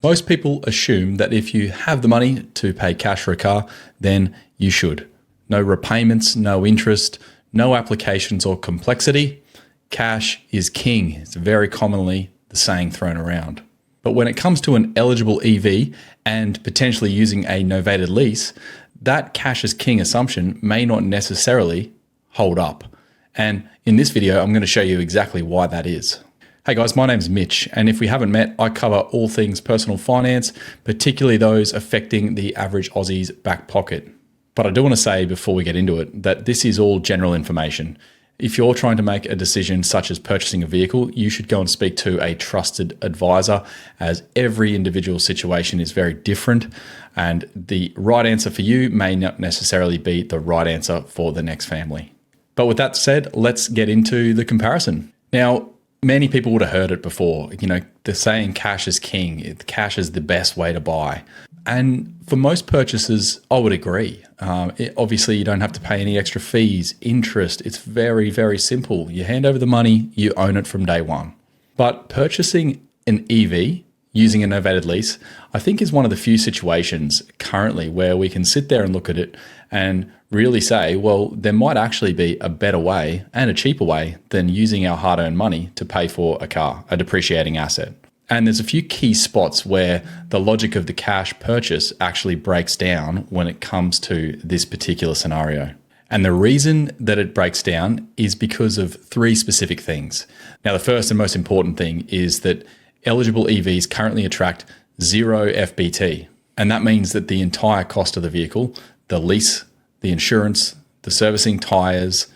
Most people assume that if you have the money to pay cash for a car, then you should. No repayments, no interest, no applications or complexity. Cash is king. It's very commonly the saying thrown around. But when it comes to an eligible EV and potentially using a novated lease, that cash is king assumption may not necessarily hold up. And in this video, I'm going to show you exactly why that is. Hey guys, my name's Mitch, and if we haven't met, I cover all things personal finance, particularly those affecting the average Aussie's back pocket. But I do want to say before we get into it that this is all general information. If you're trying to make a decision such as purchasing a vehicle, you should go and speak to a trusted advisor, as every individual situation is very different, and the right answer for you may not necessarily be the right answer for the next family. But with that said, let's get into the comparison. Now, many people would have heard it before, the saying cash is king, cash is the best way to buy. And for most purchases, I would agree. Obviously, you don't have to pay any extra fees, interest. It's very, very simple. You hand over the money, you own it from day one. But purchasing an EV using a novated lease, I think is one of the few situations currently where we can sit there and look at it and really say, well, there might actually be a better way and a cheaper way than using our hard-earned money to pay for a car, a depreciating asset. And there's a few key spots where the logic of the cash purchase actually breaks down when it comes to this particular scenario. And the reason that it breaks down is because of three specific things. Now, the first and most important thing is that eligible EVs currently attract 0 FBT. And that means that the entire cost of the vehicle, the lease, the insurance, the servicing, tires,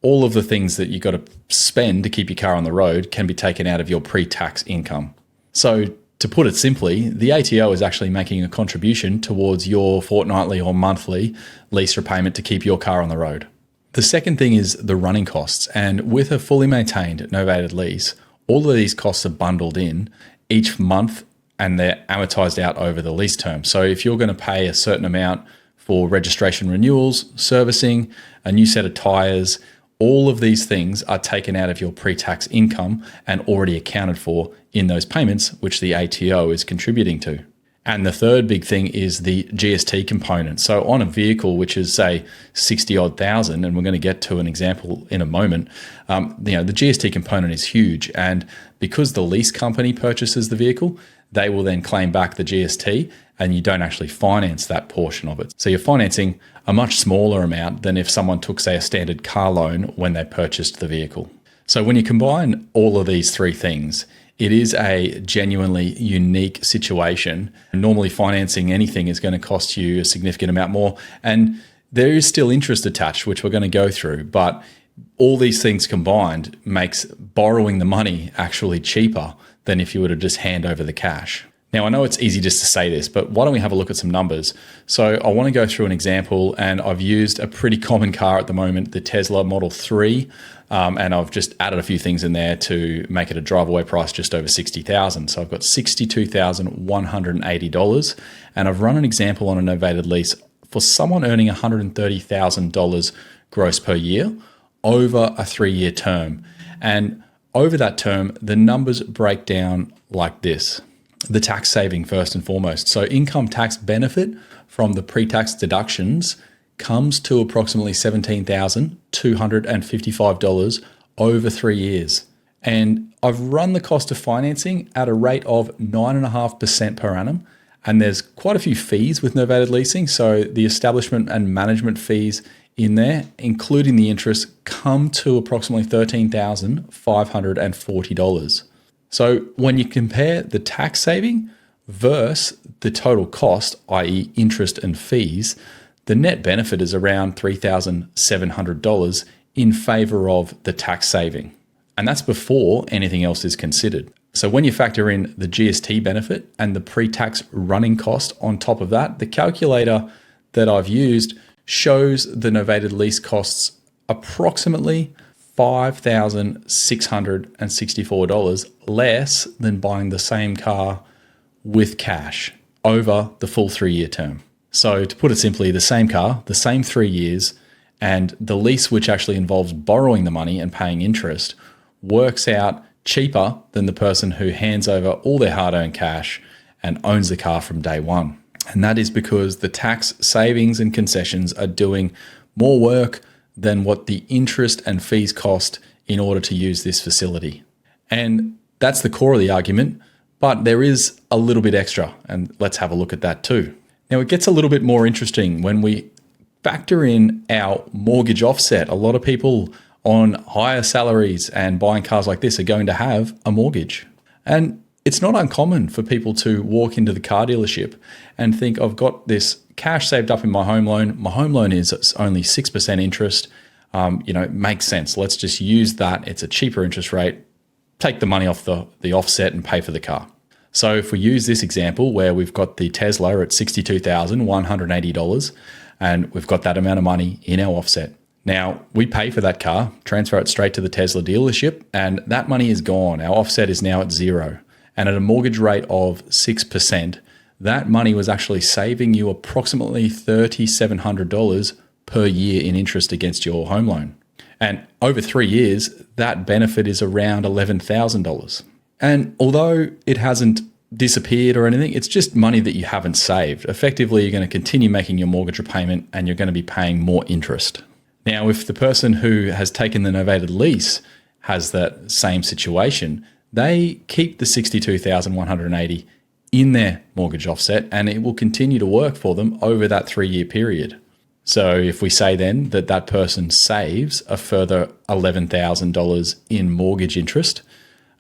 all of the things that you've got to spend to keep your car on the road can be taken out of your pre-tax income. So to put it simply, the ATO is actually making a contribution towards your fortnightly or monthly lease repayment to keep your car on the road. The second thing is the running costs. And with a fully maintained novated lease, all of these costs are bundled in each month and they're amortized out over the lease term. So if you're going to pay a certain amount for registration renewals, servicing, a new set of tires, all of these things are taken out of your pre-tax income and already accounted for in those payments, which the ATO is contributing to. And the third big thing is the GST component. So on a vehicle, which is say 60 odd thousand, and we're going to get to an example in a moment, the GST component is huge. And because the lease company purchases the vehicle, they will then claim back the GST, and you don't actually finance that portion of it. So you're financing a much smaller amount than if someone took, say, a standard car loan when they purchased the vehicle. So when you combine all of these three things, it is a genuinely unique situation. Normally financing anything is going to cost you a significant amount more, and there is still interest attached, which we're going to go through, but all these things combined makes borrowing the money actually cheaper than if you were to just hand over the cash. Now, I know it's easy just to say this, but why don't we have a look at some numbers? So I want to go through an example, and I've used a pretty common car at the moment, the Tesla Model 3, and I've just added a few things in there to make it a driveaway price just over $60,000. So I've got $62,180, and I've run an example on a novated lease for someone earning $130,000 gross per year over a 3-year term. And over that term, the numbers break down like this. The tax saving first and foremost. So income tax benefit from the pre-tax deductions comes to approximately $17,255 over 3 years. And I've run the cost of financing at a rate of 9.5% per annum. And there's quite a few fees with novated leasing. So the establishment and management fees in there, including the interest, come to approximately $13,540. So when you compare the tax saving versus the total cost, i.e. interest and fees, the net benefit is around $3,700 in favor of the tax saving. And that's before anything else is considered. So when you factor in the GST benefit and the pre-tax running cost on top of that, the calculator that I've used shows the novated lease costs approximately $5,664 less than buying the same car with cash over the full 3-year term. So to put it simply, the same car, the same 3 years, and the lease, which actually involves borrowing the money and paying interest, works out cheaper than the person who hands over all their hard-earned cash and owns the car from day one. And that is because the tax savings and concessions are doing more work than what the interest and fees cost in order to use this facility. And that's the core of the argument, but there is a little bit extra, and let's have a look at that too. Now, it gets a little bit more interesting when we factor in our mortgage offset. A lot of people on higher salaries and buying cars like this are going to have a mortgage. And it's not uncommon for people to walk into the car dealership and think, I've got this cash saved up in my home loan. My home loan is only 6% interest. It makes sense. Let's just use that. It's a cheaper interest rate. Take the money off the offset and pay for the car. So if we use this example where we've got the Tesla at $62,180 and we've got that amount of money in our offset. Now, we pay for that car, transfer it straight to the Tesla dealership, and that money is gone. Our offset is now at 0. And at a mortgage rate of 6%, that money was actually saving you approximately $3,700 per year in interest against your home loan. And over 3 years, that benefit is around $11,000. And although it hasn't disappeared or anything, it's just money that you haven't saved. Effectively, you're going to continue making your mortgage repayment and you're going to be paying more interest. Now, if the person who has taken the novated lease has that same situation, they keep the $62,180 in their mortgage offset and it will continue to work for them over that 3-year period. So if we say then that person saves a further $11,000 in mortgage interest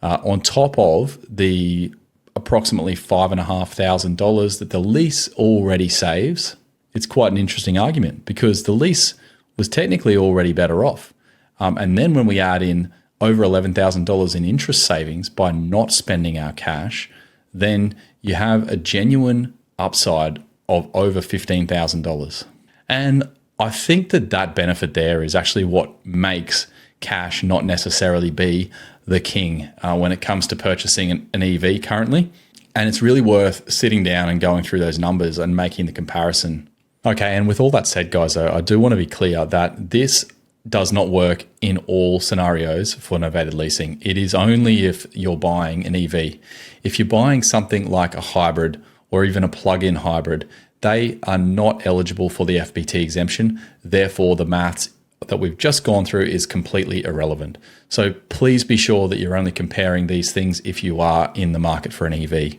on top of the approximately $5,500 that the lease already saves, it's quite an interesting argument because the lease was technically already better off. And then when we add in over $11,000 in interest savings by not spending our cash, then you have a genuine upside of over $15,000. And I think that benefit there is actually what makes cash not necessarily be the king when it comes to purchasing an EV currently. And it's really worth sitting down and going through those numbers and making the comparison. Okay, and with all that said, guys, though, I do want to be clear that this does not work in all scenarios for novated leasing. It is only if you're buying an EV. If you're buying something like a hybrid or even a plug-in hybrid, they are not eligible for the FBT exemption. Therefore, the maths that we've just gone through is completely irrelevant. So please be sure that you're only comparing these things if you are in the market for an EV.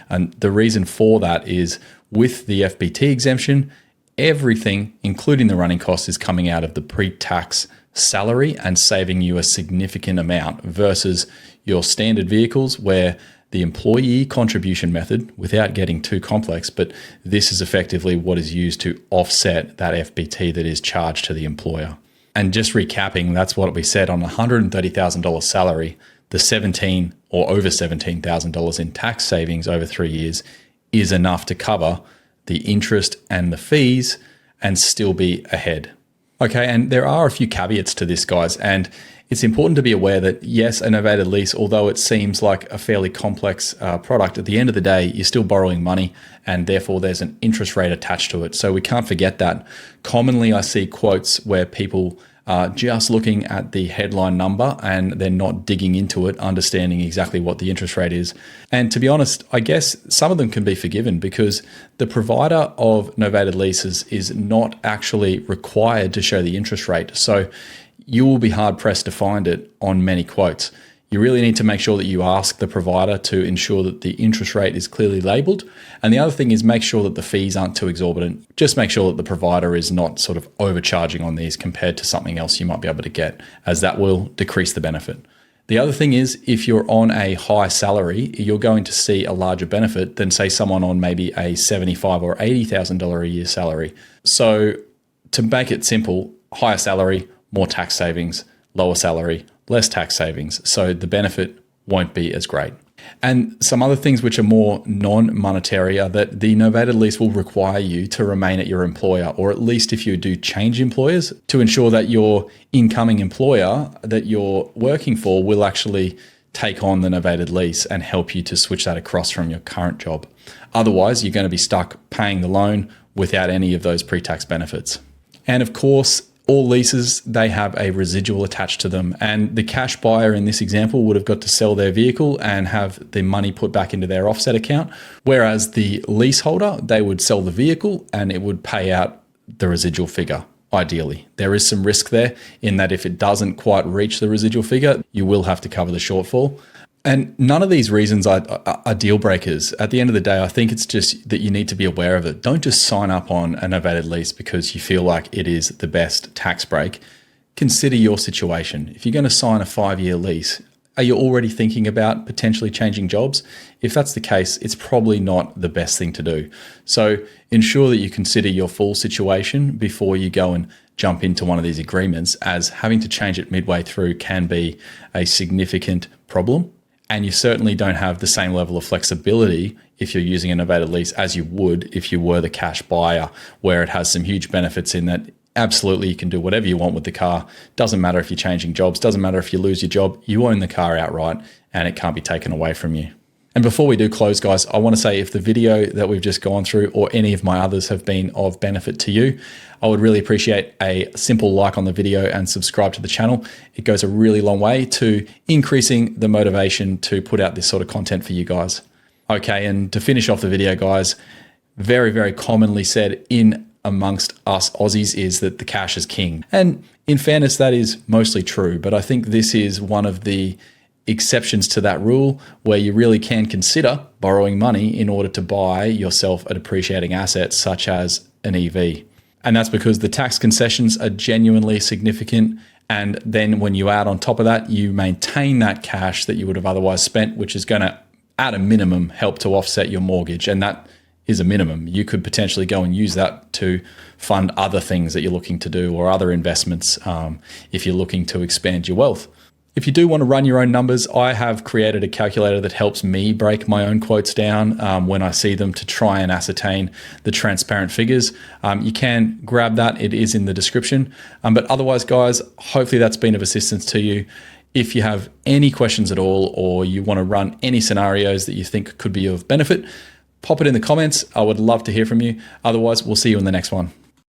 And the reason for that is with the FBT exemption, everything, including the running costs, is coming out of the pre-tax salary and saving you a significant amount versus your standard vehicles where the employee contribution method, without getting too complex, but this is effectively what is used to offset that FBT that is charged to the employer. And just recapping, that's what we said on a $130,000 salary, the $17,000 or over $17,000 in tax savings over 3 years is enough to cover the interest and the fees and still be ahead. Okay, and there are a few caveats to this, guys, and it's important to be aware that yes, a novated lease, although it seems like a fairly complex product, at the end of the day, you're still borrowing money and therefore there's an interest rate attached to it. So we can't forget that. Commonly, I see quotes where people are just looking at the headline number and they're not digging into it, understanding exactly what the interest rate is. And to be honest, I guess some of them can be forgiven because the provider of novated leases is not actually required to show the interest rate. So you will be hard pressed to find it on many quotes. You really need to make sure that you ask the provider to ensure that the interest rate is clearly labeled. And the other thing is make sure that the fees aren't too exorbitant. Just make sure that the provider is not sort of overcharging on these compared to something else you might be able to get, as that will decrease the benefit. The other thing is if you're on a high salary, you're going to see a larger benefit than say someone on maybe a $75,000 or $80,000 a year salary. So to make it simple, higher salary, more tax savings, lower salary, less tax savings. So the benefit won't be as great. And some other things which are more non-monetary are that the novated lease will require you to remain at your employer, or at least if you do change employers, to ensure that your incoming employer that you're working for will actually take on the novated lease and help you to switch that across from your current job. Otherwise, you're going to be stuck paying the loan without any of those pre-tax benefits. And of course, All leases, they have a residual attached to them, and the cash buyer in this example would have got to sell their vehicle and have the money put back into their offset account, whereas the leaseholder, they would sell the vehicle and it would pay out the residual figure. Ideally, there is some risk there in that if it doesn't quite reach the residual figure, you will have to cover the shortfall. And none of these reasons are deal breakers. At the end of the day, I think it's just that you need to be aware of it. Don't just sign up on a novated lease because you feel like it is the best tax break. Consider your situation. If you're going to sign a 5-year lease, are you already thinking about potentially changing jobs? If that's the case, it's probably not the best thing to do. So ensure that you consider your full situation before you go and jump into one of these agreements, as having to change it midway through can be a significant problem. And you certainly don't have the same level of flexibility if you're using a novated lease as you would if you were the cash buyer, where it has some huge benefits in that absolutely you can do whatever you want with the car. Doesn't matter if you're changing jobs, doesn't matter if you lose your job, you own the car outright and it can't be taken away from you. And before we do close, guys, I want to say if the video that we've just gone through or any of my others have been of benefit to you, I would really appreciate a simple like on the video and subscribe to the channel. It goes a really long way to increasing the motivation to put out this sort of content for you guys. Okay, and to finish off the video, guys, very, very commonly said in amongst us Aussies is that the cash is king. And in fairness, that is mostly true, but I think this is one of the exceptions to that rule where you really can consider borrowing money in order to buy yourself a depreciating asset such as an EV. And that's because the tax concessions are genuinely significant. And then when you add on top of that, you maintain that cash that you would have otherwise spent, which is going to, at a minimum, help to offset your mortgage. And that is a minimum. You could potentially go and use that to fund other things that you're looking to do or other investments if you're looking to expand your wealth. If you do want to run your own numbers, I have created a calculator that helps me break my own quotes down when I see them to try and ascertain the transparent figures. You can grab that. It is in the description. But otherwise, guys, hopefully that's been of assistance to you. If you have any questions at all or you want to run any scenarios that you think could be of benefit, pop it in the comments. I would love to hear from you. Otherwise, we'll see you in the next one.